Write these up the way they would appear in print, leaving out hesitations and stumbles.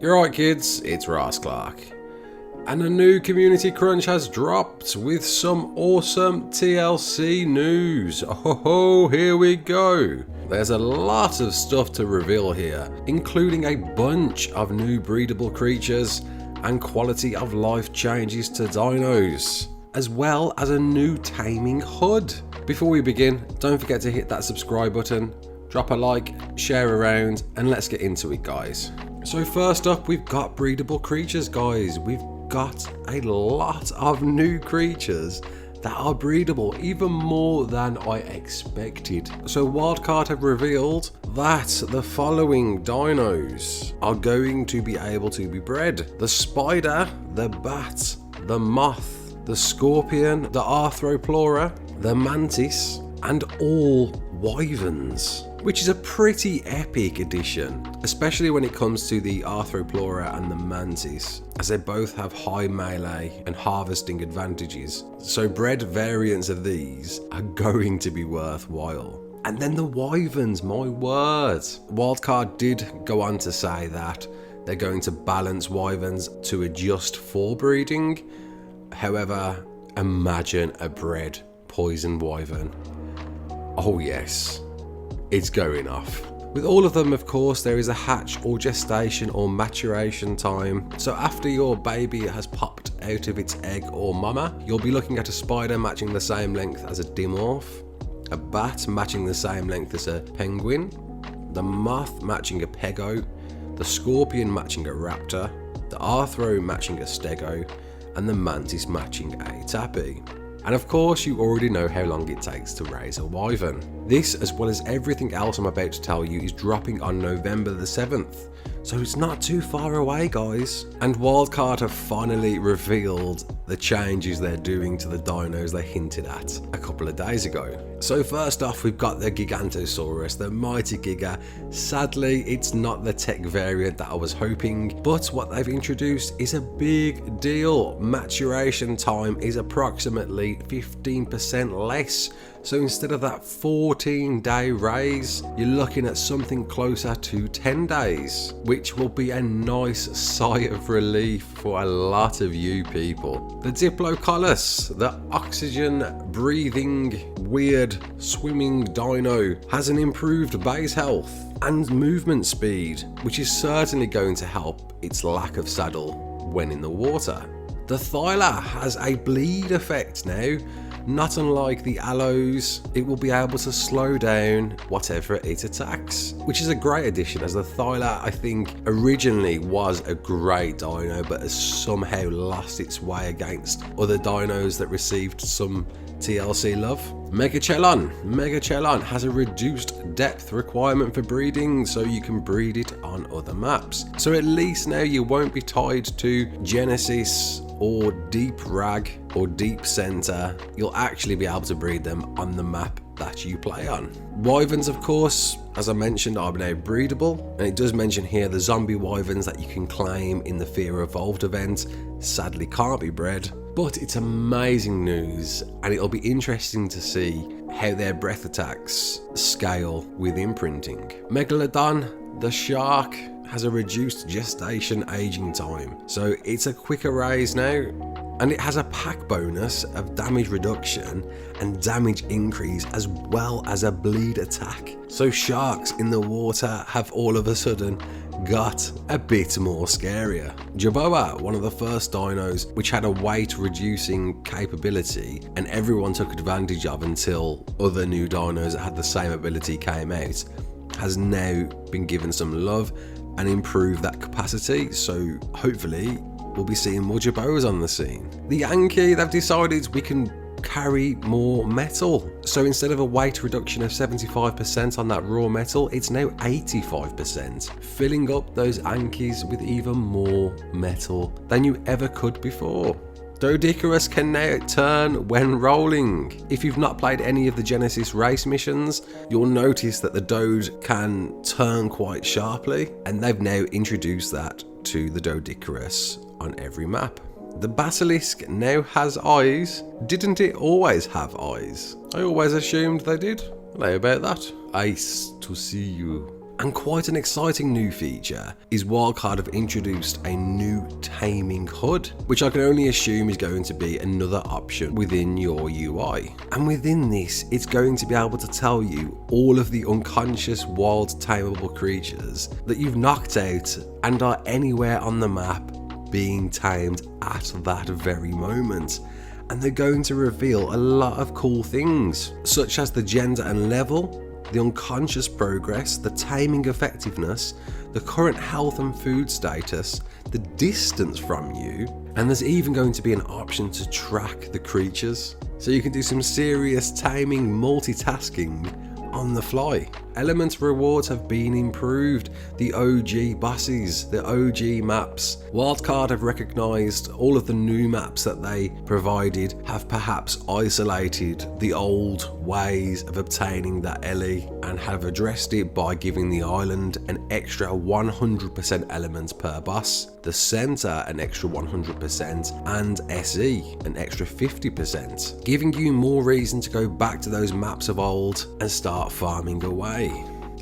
You're right, kids, it's Raasclark. And a new community crunch has dropped with some awesome TLC news. Oh, here we go. There's a lot of stuff to reveal here, including a bunch of new breedable creatures and quality of life changes to dinos, as well as a new Taming Hood. Before we begin, don't forget to hit that subscribe button, drop a like, share around, and let's get into it, guys. So first up, we've got breedable creatures, guys. We've got a lot of new creatures that are breedable, even more than I expected. So Wildcard have revealed that the following dinos are going to be able to be bred: the spider, the bat, the moth, the scorpion, the arthropleura, the mantis, and all wyverns, which is a pretty epic addition, especially when it comes to the arthropleura and the mantis, as they both have high melee and harvesting advantages. So bred variants of these are going to be worthwhile. And then the wyverns, my word. Wildcard did go on to say that they're going to balance wyverns to adjust for breeding. However, imagine a bred poison wyvern. Oh yes, it's going off. With all of them, of course, there is a hatch or gestation or maturation time. So after your baby has popped out of its egg or mama, you'll be looking at a spider matching the same length as a dimorph, a bat matching the same length as a penguin, the moth matching a pego, the scorpion matching a raptor, the arthro matching a stego, and the mantis matching a tappy. And of course, you already know how long it takes to raise a wyvern. This, as well as everything else I'm about to tell you, is dropping on November the 7th. So it's not too far away, guys. And Wildcard have finally revealed the changes they're doing to the dinos they hinted at a couple of days ago. So first off, we've got the Gigantosaurus, the mighty Giga. Sadly, it's not the tech variant that I was hoping, but what they've introduced is a big deal. Maturation time is approximately 15% less. So instead of that 14-day raise, you're looking at something closer to 10 days, which will be a nice sigh of relief for a lot of you people. The Diplocolus, the oxygen-breathing, weird, swimming dino, has an improved base health and movement speed, which is certainly going to help its lack of saddle when in the water. The Thyla has a bleed effect now. Not unlike the Allos, it will be able to slow down whatever it attacks, which is a great addition, as the Thyla, I think, originally was a great dino but has somehow lost its way against other dinos that received some TLC love. Megachelon has a reduced depth requirement for breeding, so you can breed it on other maps. So at least now you won't be tied to Genesis or Deep Rag or Deep Center. You'll actually be able to breed them on the map that you play on. Wyverns, of course, as I mentioned, are now breedable, and it does mention here the zombie wyverns that you can claim in the Fear Evolved event sadly can't be bred, but it's amazing news, and it'll be interesting to see how their breath attacks scale with imprinting. Megalodon, the shark, has a reduced gestation aging time, so it's a quicker raise now, and it has a pack bonus of damage reduction and damage increase, as well as a bleed attack. So sharks in the water have all of a sudden got a bit more scarier. Jerboa, one of the first dinos which had a weight reducing capability and everyone took advantage of until other new dinos that had the same ability came out, has now been given some love and improved that capacity, so hopefully we'll be seeing more Jerboas on the scene. The Yankee, they've decided we can carry more metal. So instead of a weight reduction of 75% on that raw metal, it's now 85%, filling up those Yankees with even more metal than you ever could before. Doedicarus can now turn when rolling. If you've not played any of the Genesis race missions, you'll notice that the Dode can turn quite sharply, and they've now introduced that to the Doedicarus on every map. The Basilisk now has eyes. Didn't it always have eyes? I always assumed they did. How about that? Nice to see you. And quite an exciting new feature is Wildcard have introduced a new Taming Hood, which I can only assume is going to be another option within your UI. And within this, it's going to be able to tell you all of the unconscious wild tameable creatures that you've knocked out and are anywhere on the map being tamed at that very moment. And they're going to reveal a lot of cool things, such as the gender and level, the unconscious progress, the taming effectiveness, the current health and food status, the distance from you, and there's even going to be an option to track the creatures. So you can do some serious taming multitasking on the fly. Elements rewards have been improved, the OG bosses, the OG maps. Wildcard have recognised all of the new maps that they provided have perhaps isolated the old ways of obtaining that LE and have addressed it by giving the island an extra 100% elements per boss, the centre an extra 100% and SE an extra 50%, giving you more reason to go back to those maps of old and start farming away.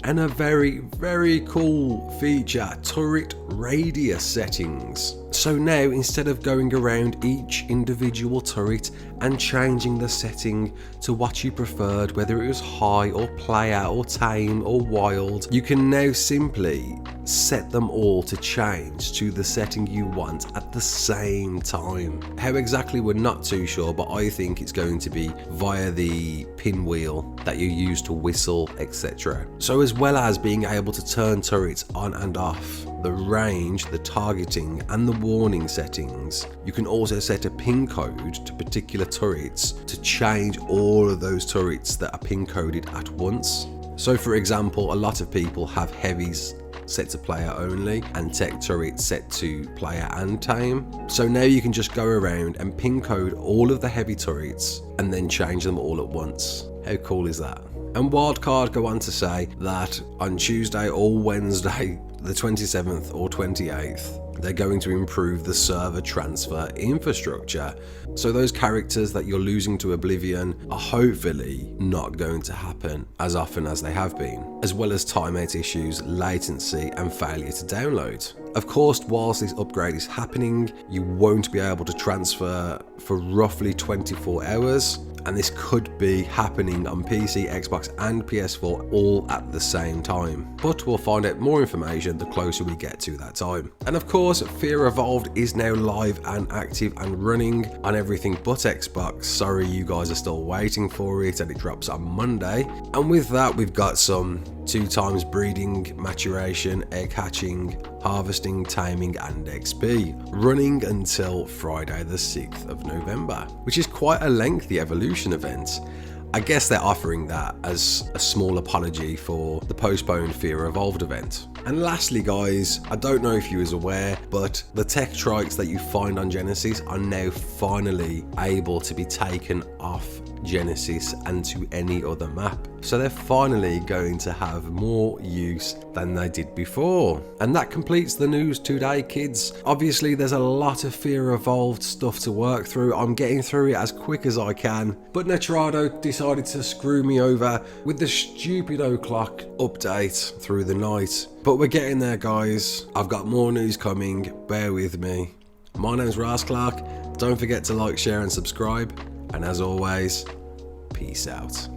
And a very, very cool feature, turret radius settings. So now instead of going around each individual turret and changing the setting to what you preferred, whether it was high or player or tame or wild, you can now simply set them all to change to the setting you want at the same time. How exactly, we're not too sure, but I think it's going to be via the pinwheel that you use to whistle, etc. So as well as being able to turn turrets on and off, the range, the targeting and the warning settings, you can also set a pin code to particular turrets to change all of those turrets that are pin coded at once. So for example, a lot of people have heavies set to player only and tech turrets set to player and tame. So now you can just go around and pin code all of the heavy turrets and then change them all at once. How cool is that? And Wildcard go on to say that on Tuesday or Wednesday, the 27th or 28th, they're going to improve the server transfer infrastructure. So those characters that you're losing to oblivion are hopefully not going to happen as often as they have been, as well as timeout issues, latency and failure to download. Of course, whilst this upgrade is happening, you won't be able to transfer for roughly 24 hours. And this could be happening on PC, Xbox and PS4 all at the same time. But we'll find out more information the closer we get to that time. And of course, Fear Evolved is now live and active and running on everything but Xbox. Sorry, you guys are still waiting for it, and it drops on Monday. And with that, we've got some 2x breeding, maturation, egg hatching, harvesting, taming and XP, running until Friday the 6th of November, which is quite a lengthy evolution event. I guess they're offering that as a small apology for the postponed Fear Evolved event. And lastly guys, I don't know if you was aware, but the tech trikes that you find on Genesis are now finally able to be taken off Genesis and to any other map. So they're finally going to have more use than they did before. And that completes the news today, kids. Obviously there's a lot of Fear Evolved stuff to work through. I'm getting through it as quick as I can, but Netrado decided to screw me over with the stupid o'clock update through the night. But we're getting there guys. I've got more news coming, bear with me. My name's Raasclark. Don't forget to like, share and subscribe. And as always, peace out.